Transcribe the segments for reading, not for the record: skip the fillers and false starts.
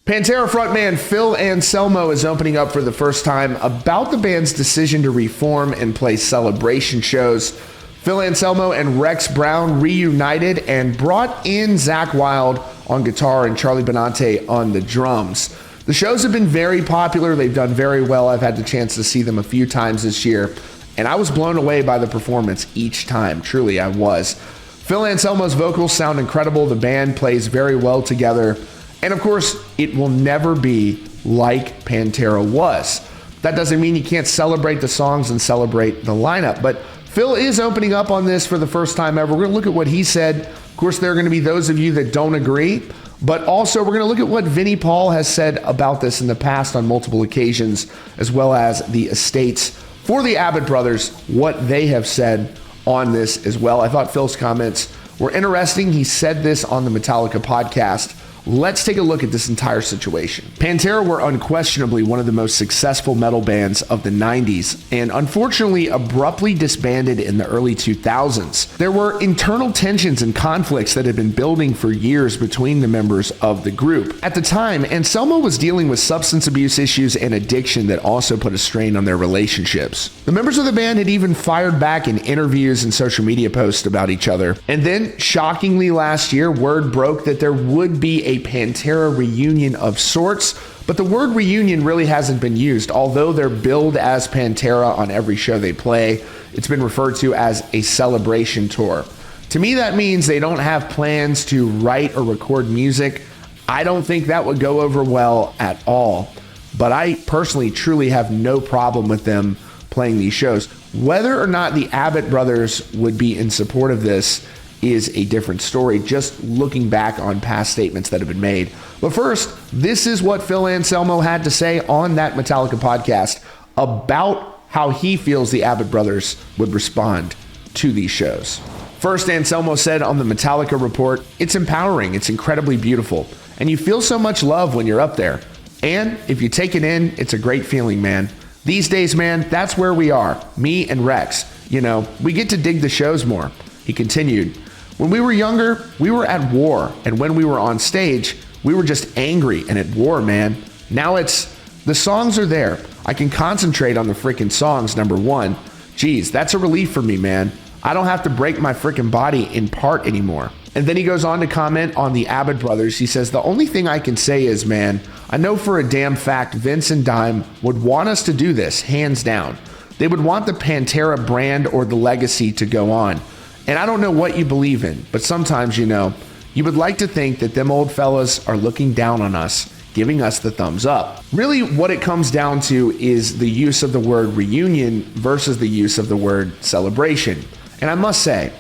Pantera frontman Phil Anselmo is opening up for the first time about the band's decision to reform and play celebration shows. Phil Anselmo and Rex Brown reunited and brought in Zakk Wylde on guitar and Charlie Benante on the drums. The shows have been very popular. They've done very well. I've had the chance to see them a few times this year, and I was blown away by the performance each time. Truly, I was. Phil Anselmo's vocals sound incredible. The band plays very well together. And of course, it will never be like Pantera was. That doesn't mean you can't celebrate the songs and celebrate the lineup, but Phil is opening up on this for the first time ever. We're going to look at what he said. Of course, there are going to be those of you that don't agree, but also we're going to look at what Vinnie Paul has said about this in the past on multiple occasions, as well as the estates for the Abbott brothers, what they have said on this as well. I thought Phil's comments were interesting. He said this on the Metallica podcast. Let's take a look at this entire situation. Pantera were unquestionably one of the most successful metal bands of the 90s, and unfortunately abruptly disbanded in the early 2000s. There were internal tensions and conflicts that had been building for years between the members of the group. At the time, Anselmo was dealing with substance abuse issues and addiction that also put a strain on their relationships. The members of the band had even fired back in interviews and social media posts about each other. And then, shockingly last year, word broke that there would be a Pantera reunion of sorts, but the word reunion really hasn't been used. Although they're billed as Pantera on every show they play, it's been referred to as a celebration tour. To me, that means they don't have plans to write or record music. I don't think that would go over well at all, but I personally truly have no problem with them playing these shows. Whether or not the Abbott brothers would be in support of this is a different story, just looking back on past statements that have been made. But first, this is what Phil Anselmo had to say on that Metallica podcast about how he feels the Abbott brothers would respond to these shows. First, Anselmo said on the Metallica report, "It's empowering, it's incredibly beautiful, and you feel so much love when you're up there. And if you take it in, it's a great feeling, man. These days, man, that's where we are, me and Rex. You know, we get to dig the shows more." He continued, "When we were younger, we were at war, and when we were on stage, we were just angry and at war, man. Now it's, the songs are there. I can concentrate on the freaking songs, number one. Geez, that's a relief for me, man. I don't have to break my freaking body in part anymore." And then he goes on to comment on the Abbott brothers. He says, "The only thing I can say is, man, I know for a damn fact Vince and Dime would want us to do this, hands down. They would want the Pantera brand or the legacy to go on. And I don't know what you believe in, but sometimes, you know, you would like to think that them old fellas are looking down on us, giving us the thumbs up." Really, what it comes down to is the use of the word reunion versus the use of the word celebration. And I must say,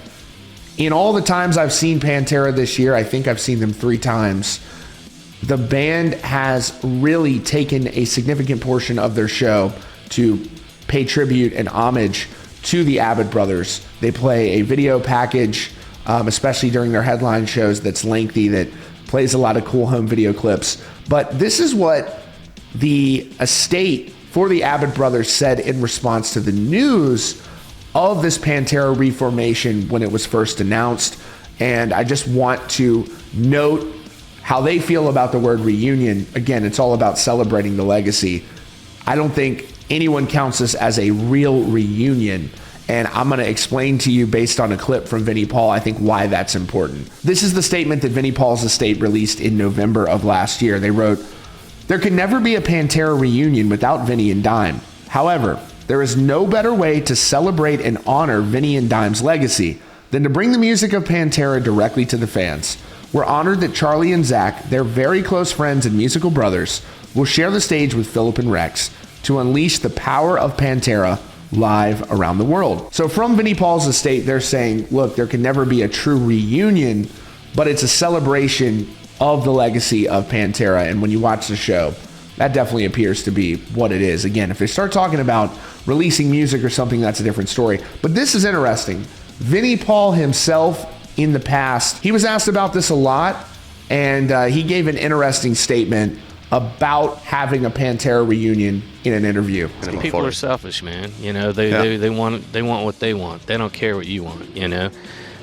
in all the times I've seen Pantera this year, I think I've seen them 3 times, the band has really taken a significant portion of their show to pay tribute and homage to the Abbott brothers. They play a video package, especially during their headline shows, that's lengthy, that plays a lot of cool home video clips. But this is what the estate for the Abbott brothers said in response to the news of this Pantera reformation when it was first announced. And I just want to note how they feel about the word reunion. Again, it's all about celebrating the legacy. I don't think anyone counts this as a real reunion. And I'm going to explain to you, based on a clip from Vinnie Paul, I think why that's important. This is the statement that Vinnie Paul's estate released in November of last year. They wrote, "There can never be a Pantera reunion without Vinnie and Dime. However, there is no better way to celebrate and honor Vinnie and Dime's legacy than to bring the music of Pantera directly to the fans. We're honored that Charlie and Zakk, their very close friends and musical brothers, will share the stage with Philip and Rex to unleash the power of Pantera live around the world." So from Vinnie Paul's estate, they're saying, look, there can never be a true reunion, but it's a celebration of the legacy of Pantera. And when you watch the show, that definitely appears to be what it is. Again, if they start talking about releasing music or something, that's a different story. But this is interesting. Vinnie Paul himself, in the past, he was asked about this a lot, and he gave an interesting statement about having a Pantera reunion in an interview. People are selfish, man. You know, they want what they want. They don't care what you want, you know.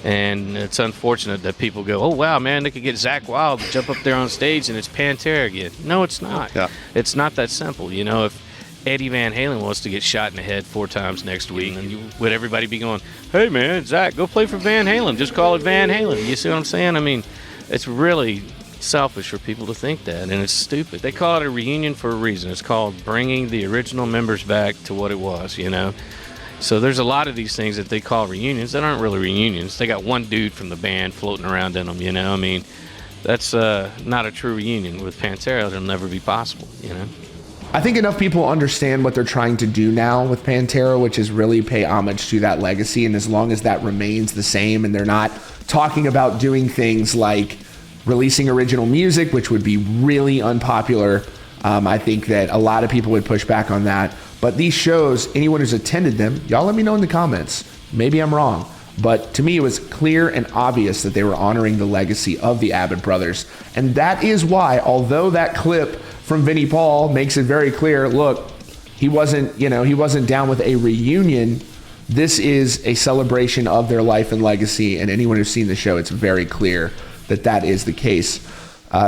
And it's unfortunate that people go, oh, wow, man, they could get Zakk Wylde to jump up there on stage and it's Pantera again. No, it's not. Yeah. It's not that simple. You know, if Eddie Van Halen wants to get shot in the head 4 times next week, then would everybody be going, hey, man, Zakk, go play for Van Halen. Just call it Van Halen. You see what I'm saying? I mean, it's really selfish for people to think that, and it's stupid. They call it a reunion for a reason. It's called bringing the original members back to what it was, you know? So there's a lot of these things that they call reunions that aren't really reunions. They got one dude from the band floating around in them, you know? I mean, that's not a true reunion. With Pantera, it'll never be possible, you know? I think enough people understand what they're trying to do now with Pantera, which is really pay homage to that legacy. And as long as that remains the same and they're not talking about doing things like releasing original music, which would be really unpopular, I think that a lot of people would push back on that. But these shows, anyone who's attended them, y'all let me know in the comments. Maybe I'm wrong. But to me, it was clear and obvious that they were honoring the legacy of the Abbott brothers. And that is why, although that clip from Vinnie Paul makes it very clear, look, he wasn't down with a reunion. This is a celebration of their life and legacy. And anyone who's seen the show, it's very clear that that is the case.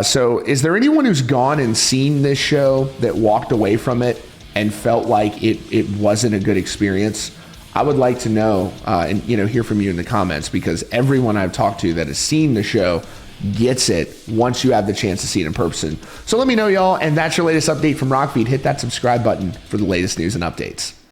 So is there anyone who's gone and seen this show that walked away from it and felt like it wasn't a good experience? I would like to know and hear from you in the comments, because everyone I've talked to that has seen the show gets it once you have the chance to see it in person. So let me know, y'all, and that's your latest update from Rockbeat. Hit that subscribe button for the latest news and updates.